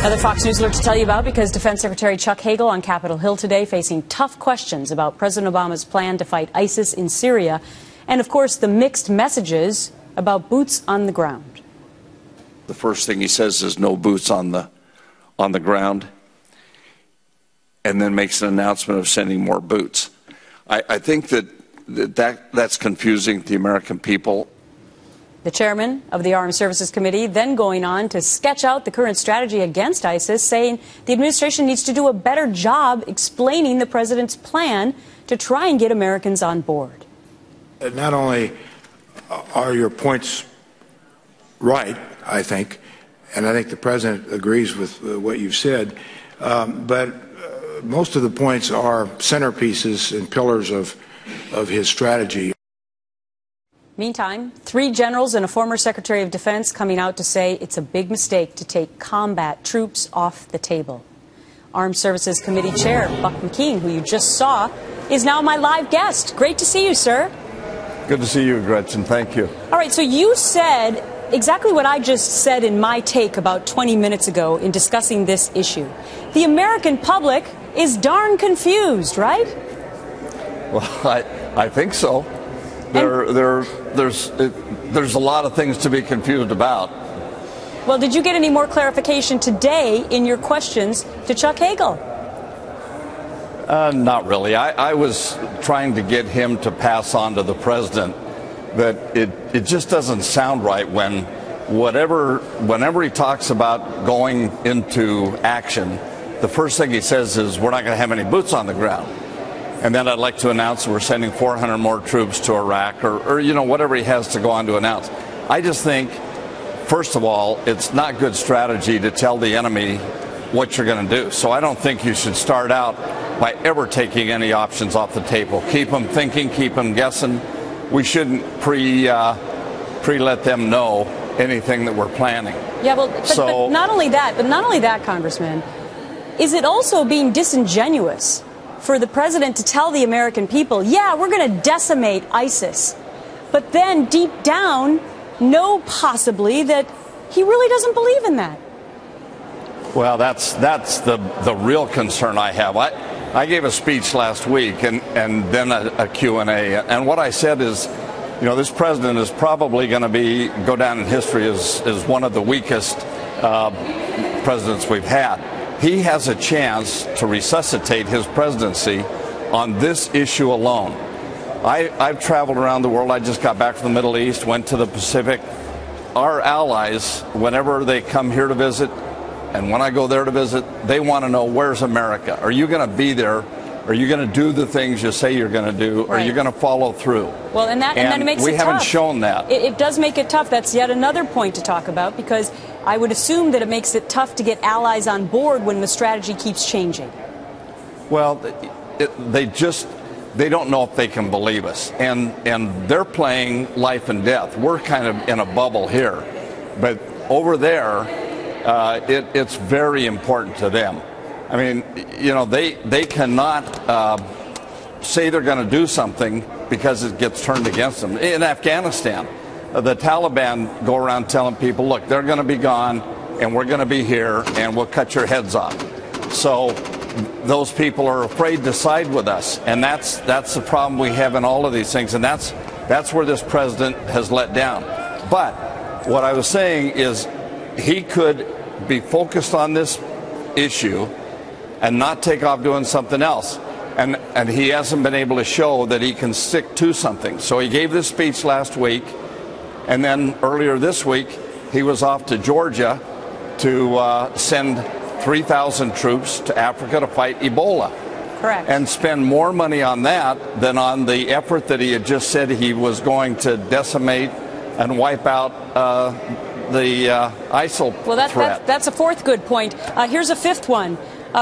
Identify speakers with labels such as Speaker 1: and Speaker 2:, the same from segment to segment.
Speaker 1: Another Fox News alert to tell you about, because Defense Secretary Chuck Hagel on Capitol Hill today facing tough questions about President Obama's plan to fight ISIS in Syria, and of course the mixed messages about boots on the ground.
Speaker 2: The first thing he says is no boots on the ground, and then makes an announcement of sending more boots. I think that's confusing to the American people.
Speaker 1: The chairman of the Armed Services Committee then going on to sketch out the current strategy against ISIS, saying the administration needs to do a better job explaining the president's plan to try and get Americans on board.
Speaker 3: Not only are your points right, I think, and I think the president agrees with what you've said, but most of the points are centerpieces and pillars of his strategy.
Speaker 1: Meantime, 3 generals and a former Secretary of Defense coming out to say it's a big mistake to take combat troops off the table. Armed Services Committee Chair Buck McKeon, who you just saw, is now my live guest. Great to see you, sir.
Speaker 4: Good to see you, Gretchen. Thank you.
Speaker 1: All right, so you said exactly what I just said in my take about 20 minutes ago in discussing this issue. The American public is darn confused, right?
Speaker 4: Well, I think so. There's a lot of things to be confused about.
Speaker 1: Well, did you get any more clarification today in your questions to Chuck Hagel?
Speaker 4: Not really. I was trying to get him to pass on to the president that it just doesn't sound right whenever he talks about going into action, the first thing he says is we're not going to have any boots on the ground. And then I'd like to announce we're sending 400 more troops to Iraq, or you know, whatever he has to go on to announce. I just think, first of all, it's not good strategy to tell the enemy what you're going to do. So I don't think you should start out by ever taking any options off the table. Keep them thinking, keep them guessing. We shouldn't pre-let them know anything that we're planning.
Speaker 1: Yeah, well, but not only that, Congressman, is it also being disingenuous for the president to tell the American people, yeah, we're going to decimate ISIS, but then deep down know possibly that he really doesn't believe in that?
Speaker 4: Well, that's the real concern I have. I gave a speech last week and then a Q&A, and what I said is, you know, this president is probably going to go down in history as one of the weakest presidents we've had. He has a chance to resuscitate his presidency on this issue alone. I've traveled around the world. I just got back from the Middle East, went to the Pacific. Our allies, whenever they come here to visit, and when I go there to visit, they want to know, where's America? Are you going to be there? Are you going to do the things you say you're going to do? Right. Are you going to follow through?
Speaker 1: Well, and that makes it tough.
Speaker 4: We haven't shown that.
Speaker 1: It does make it tough. That's yet another point to talk about, because I would assume that it makes it tough to get allies on board when the strategy keeps changing.
Speaker 4: Well, they don't know if they can believe us, and they're playing life and death. We're kind of in a bubble here, but over there, it's very important to them. I mean, you know, they cannot say they're going to do something because it gets turned against them. In Afghanistan, the Taliban go around telling people, look, they're going to be gone, and we're going to be here, and we'll cut your heads off. So those people are afraid to side with us, and that's the problem we have in all of these things, and that's where this president has let down. But what I was saying is he could be focused on this issue and not take off doing something else. And he hasn't been able to show that he can stick to something. So he gave this speech last week, and then earlier this week he was off to Georgia to send 3,000 troops to Africa to fight Ebola.
Speaker 1: Correct. And
Speaker 4: spend more money on that than on the effort that he had just said he was going to decimate and wipe out the ISIL threat.
Speaker 1: That's a fourth good point. Here's a fifth one.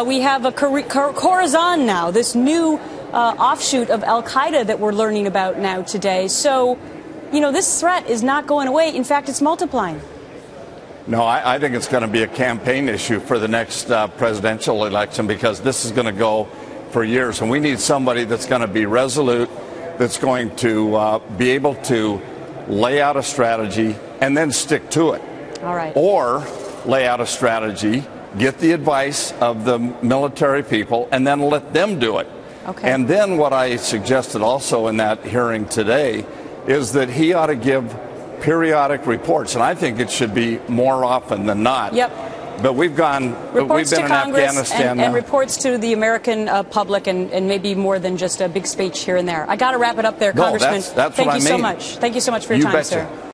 Speaker 1: We have a Khorasan now, this new offshoot of al-Qaeda that we're learning about now today. So, you know, this threat is not going away. In fact, it's multiplying.
Speaker 4: No, I think it's going to be a campaign issue for the next presidential election, because this is going to go for years. And we need somebody that's going to be resolute, that's going to be able to lay out a strategy and then stick to it.
Speaker 1: All right.
Speaker 4: Or lay out a strategy get the advice of the military people, and then let them do it.
Speaker 1: Okay.
Speaker 4: And then what I suggested also in that hearing today is that he ought to give periodic reports, and I think it should be more often than not.
Speaker 1: Yep.
Speaker 4: But we've been
Speaker 1: Reports to
Speaker 4: in
Speaker 1: Congress
Speaker 4: Afghanistan
Speaker 1: and reports to the American public, and maybe more than just a big speech here and there. I got to wrap it up there,
Speaker 4: No,
Speaker 1: Congressman.
Speaker 4: that's
Speaker 1: Thank
Speaker 4: what
Speaker 1: you
Speaker 4: I
Speaker 1: so
Speaker 4: mean.
Speaker 1: much. Thank you so much for your
Speaker 4: You
Speaker 1: time,
Speaker 4: betcha.
Speaker 1: sir.